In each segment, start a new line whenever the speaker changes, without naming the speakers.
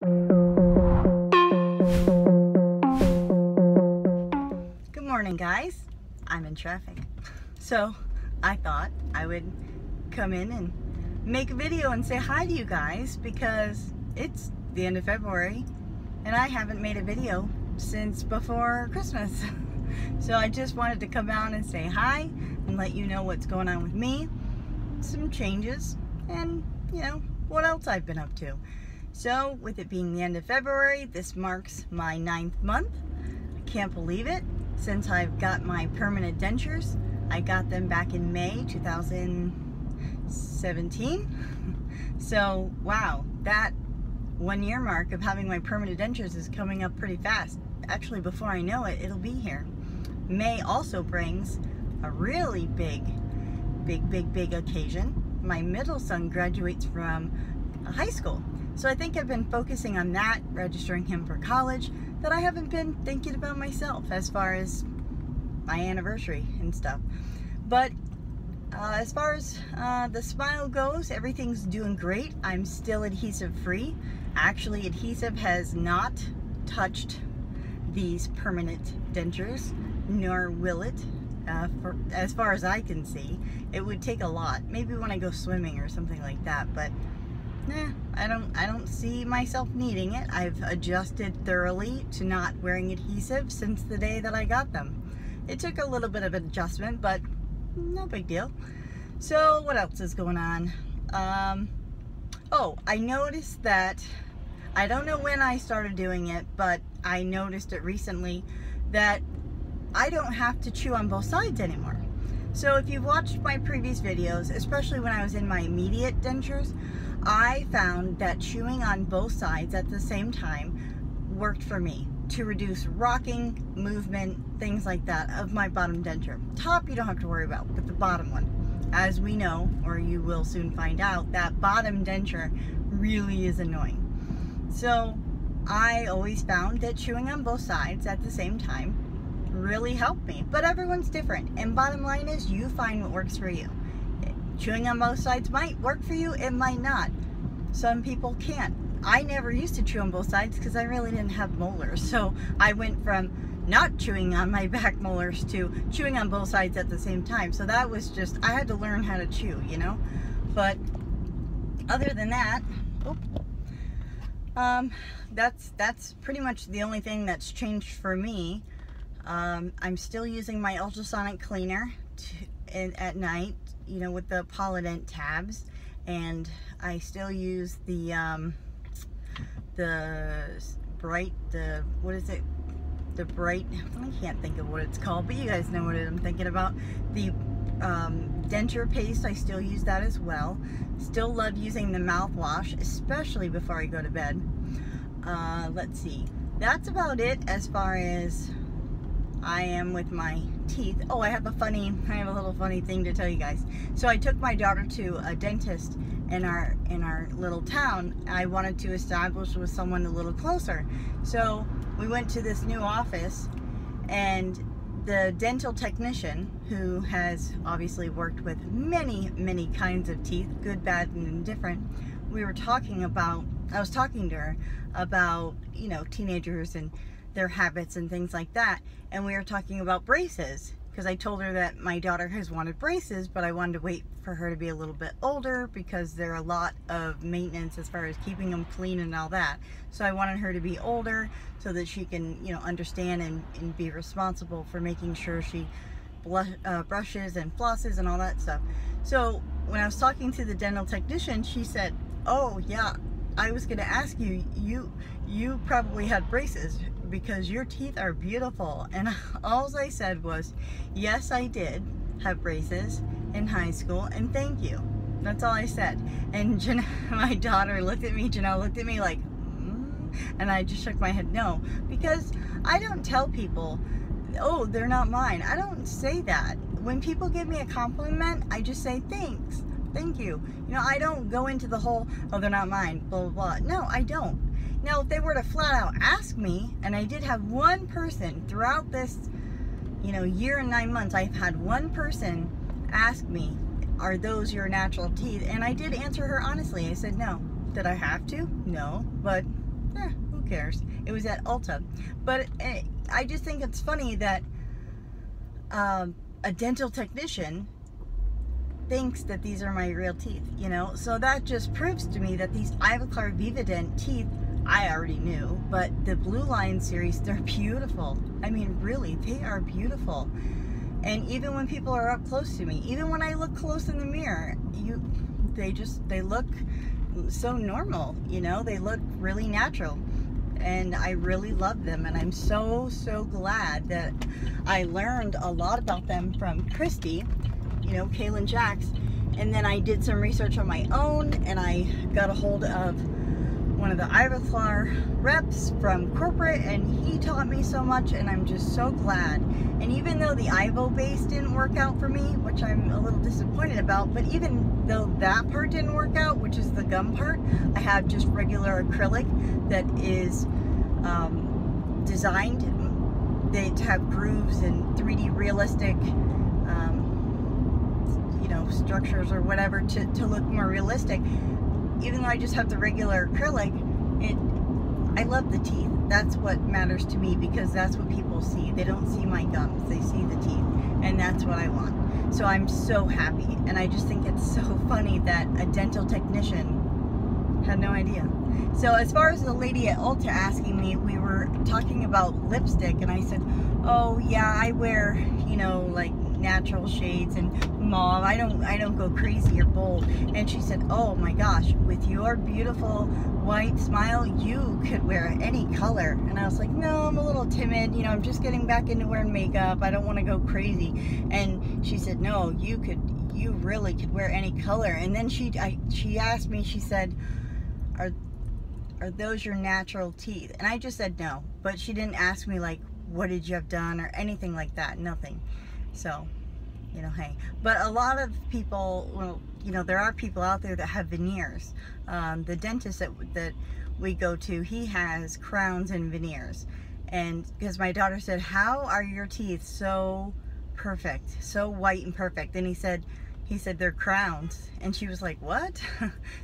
Good morning, guys. I'm in traffic. So I thought I would come in and make a video and say hi to you guys because it's the end of February and I haven't made a video since before Christmas. So I just wanted to come out and say hi and let you know what's going on with me, some changes, and what else I've been up to. So with it being the end of February, this marks my 9th month. I can't believe it. Since I've got my permanent dentures, I got them back in May 2017. So wow, that 1 year mark of having my permanent dentures is coming up pretty fast. Actually, before I know it, it'll be here. May also brings a really big occasion. My middle son graduates from high school. So I think I've been focusing on that, registering him for college, that I haven't been thinking about myself as far as my anniversary and stuff. But as far as the smile goes, everything's doing great. I'm still adhesive free. Actually, adhesive has not touched these permanent dentures, nor will it, as far as I can see. It would take a lot, maybe when I go swimming or something like that, but I don't see myself needing it. I've adjusted thoroughly to not wearing adhesive since the day that I got them. It took a little bit of adjustment, but no big deal. So what else is going on? Oh, I noticed that, I don't know when I started doing it, but I noticed it recently, that I don't have to chew on both sides anymore. So if you've watched my previous videos, especially when I was in my immediate dentures, I found that chewing on both sides at the same time worked for me to reduce rocking, movement, things like that of my bottom denture. Top you don't have to worry about, but the bottom one, as we know, or you will soon find out, that bottom denture really is annoying. So I always found that chewing on both sides at the same time really helped me, but everyone's different, and bottom line is you find what works for you. Chewing on both sides might work for you, it might not. Some people can't. I never used to chew on both sides because I really didn't have molars, so I went from not chewing on my back molars to chewing on both sides at the same time. So that was just, I had to learn how to chew, but other than that, that's pretty much the only thing that's changed for me. I'm still using my ultrasonic cleaner at night, with the Polydent tabs, and I still use the bright, I can't think of what it's called, but you guys know what I'm thinking about. The denture paste, I still use that as well. Still love using the mouthwash, especially before I go to bed. Let's see, that's about it as far as I am with my teeth. Oh, I have a little funny thing to tell you guys. So I took my daughter to a dentist in our little town. I wanted to establish with someone a little closer. So we went to this new office, and the dental technician, who has obviously worked with many kinds of teeth, good, bad, and indifferent, I was talking to her about, teenagers and their habits and things like that, and we were talking about braces, because I told her that my daughter has wanted braces, but I wanted to wait for her to be a little bit older because there are a lot of maintenance as far as keeping them clean and all that. So I wanted her to be older so that she can, understand and be responsible for making sure she brushes and flosses and all that stuff. So when I was talking to the dental technician, she said, "Oh yeah, I was going to ask you, you probably had braces because your teeth are beautiful." And all I said was, yes, I did have braces in high school, and thank you. That's all I said. And my daughter looked at me, Janelle looked at me like, and I just shook my head no, because I don't tell people, oh, they're not mine. I don't say that. When people give me a compliment, I just say thanks. Thank you. I don't go into the whole, oh, they're not mine, blah, blah, blah. No, I don't. Now, if they were to flat out ask me, and I did have one person throughout this, year and 9 months, I've had one person ask me, are those your natural teeth? And I did answer her honestly. I said, no. Did I have to? No. But cares? It was at Ulta. But I just think it's funny that a dental technician thinks that these are my real teeth, you know? So that just proves to me that these Ivoclar Vivadent teeth, I already knew, but the Blue Line series, they're beautiful. I mean, really, they are beautiful. And even when people are up close to me, even when I look close in the mirror, they look so normal, you know? They look really natural. And I really love them, and I'm so glad that I learned a lot about them from Christy, you know, Kaylin Jacks. And then I did some research on my own, and I got a hold of one of the Ivoclar reps from corporate, and he taught me so much, and I'm just so glad. And even though the Ivo base didn't work out for me, which I'm a little disappointed about, but even though that part didn't work out, which is the gum part, I have just regular acrylic that is designed to have grooves and 3D realistic you know, structures or whatever to look more realistic. Even though I just have the regular acrylic, I love the teeth. That's what matters to me, because that's what people see. They don't see my gums, they see the teeth, and that's what I want. So I'm so happy, and I just think it's so funny that a dental technician had no idea. So as far as the lady at Ulta asking me, we were talking about lipstick, and I said, oh yeah, I wear, you know, like natural shades and mauve. I don't go crazy or bold. And she said, oh my gosh, with your beautiful white smile, you could wear any color. And I was like, no, I'm a little timid, you know, I'm just getting back into wearing makeup, I don't want to go crazy. And she said, no, you really could wear any color. And then she asked me, she said, are those your natural teeth? And I just said no, but she didn't ask me like, what did you have done or anything like that, nothing. So, you know, hey. But a lot of people, well, you know, there are people out there that have veneers. The dentist that we go to, he has crowns and veneers. And because my daughter said, how are your teeth so perfect, so white and perfect? And he said they're crowns. And she was like, what?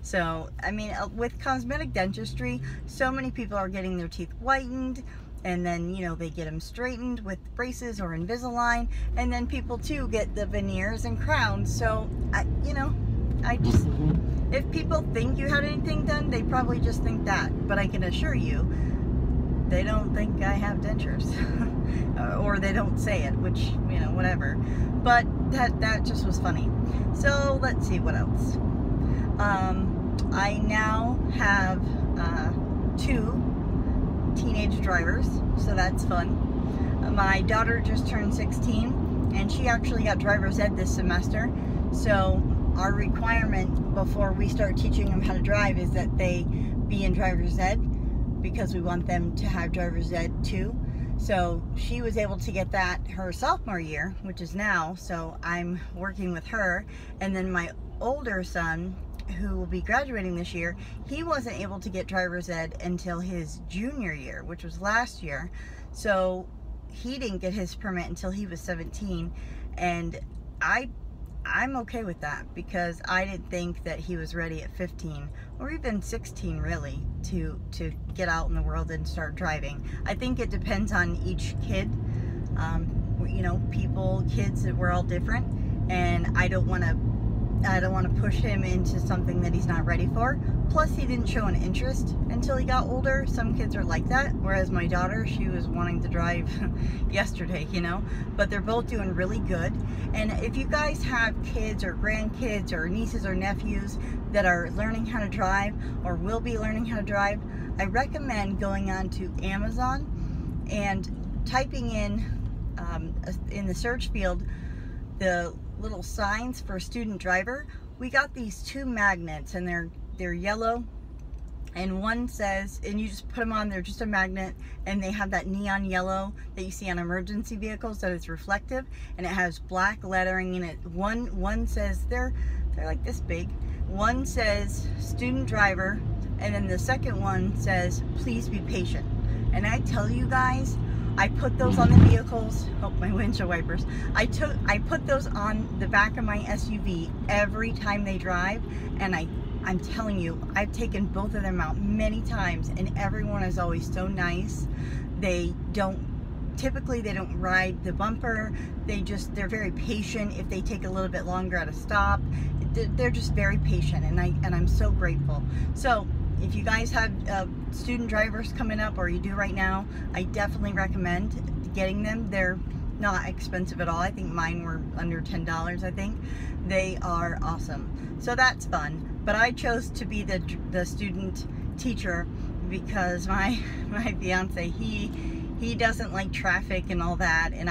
So, I mean, with cosmetic dentistry, so many people are getting their teeth whitened, and then, you know, they get them straightened with braces or Invisalign, and then people too get the veneers and crowns. So, I just, if people think you had anything done, they probably just think that. But I can assure you, they don't think I have dentures. Or they don't say it, which, you know, whatever. But that just was funny. So let's see what else. I now have 2 teenage drivers, so that's fun. My daughter just turned 16, and she actually got driver's ed this semester. So our requirement before we start teaching them how to drive is that they be in driver's ed, because we want them to have driver's ed too. So she was able to get that her sophomore year, which is now, so I'm working with her. And then my older son, who will be graduating this year, he wasn't able to get driver's ed until his junior year, which was last year. So he didn't get his permit until he was 17, and I'm okay with that, because I didn't think that he was ready at 15 or even 16 really to get out in the world and start driving. I think it depends on each kid. You know, kids, we're all different, and I don't want to push him into something that he's not ready for. Plus, he didn't show an interest until he got older. Some kids are like that, whereas my daughter, she was wanting to drive yesterday, you know. But they're both doing really good. And if you guys have kids or grandkids or nieces or nephews that are learning how to drive or will be learning how to drive, I recommend going on to Amazon and typing in the search field the little signs for student driver. We got these 2 magnets, and they're yellow, and one says, and you just put them on, they're just a magnet, and they have that neon yellow that you see on emergency vehicles that is reflective, and it has black lettering in it. One says, they're like this big. One says student driver, and then the second one says please be patient. And I tell you guys, I put those on the vehicles, oh, my windshield wipers. I put those on the back of my SUV every time they drive, and I I'm telling you, I've taken both of them out many times, and everyone is always so nice. Typically they don't ride the bumper. They're very patient. If they take a little bit longer at a stop, they're just very patient, and I'm so grateful. So if you guys have student drivers coming up, or you do right now, I definitely recommend getting them. They're not expensive at all. I think mine were under $10, I think. They are awesome. So that's fun. But I chose to be the student teacher because my fiance, he doesn't like traffic and all that, and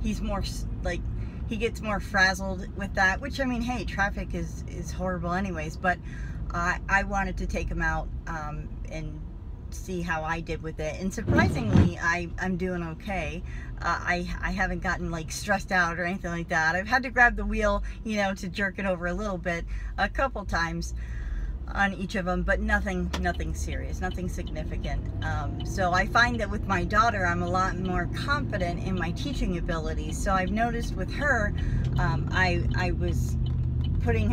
he's more like, he gets more frazzled with that, which, I mean, hey, traffic is horrible anyways, but I wanted to take him out and see how I did with it, and surprisingly I'm doing okay. I haven't gotten like stressed out or anything like that. I've had to grab the wheel, you know, to jerk it over a little bit a couple times on each of them, but nothing serious, nothing significant. So I find that with my daughter, I'm a lot more confident in my teaching abilities. So I've noticed with her, I was putting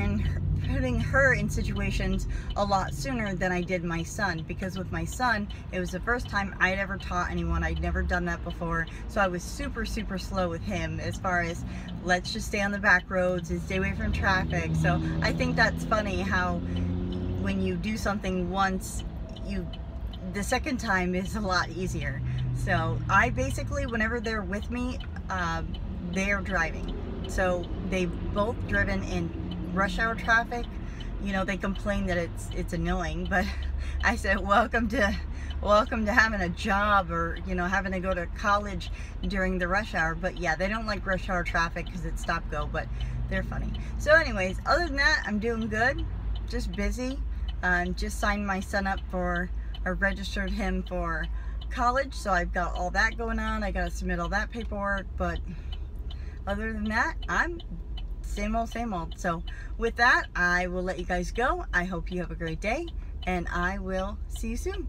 her in situations a lot sooner than I did my son, because with my son, it was the first time I'd ever taught anyone. I'd never done that before, so I was super slow with him as far as, let's just stay on the back roads and stay away from traffic. So I think that's funny how when you do something once, the second time is a lot easier. So I basically, whenever they're with me, they're driving. So they've both driven in rush hour traffic. You know, they complain that it's annoying, but I said, welcome to having a job, or, you know, having to go to college during the rush hour. But yeah, they don't like rush hour traffic because it's stop go, but they're funny. So anyways, other than that, I'm doing good, just busy. Just signed my son up or registered him for college, so I've got all that going on. I gotta submit all that paperwork, but other than that, I'm same old. So with that, I will let you guys go. I hope you have a great day, and I will see you soon.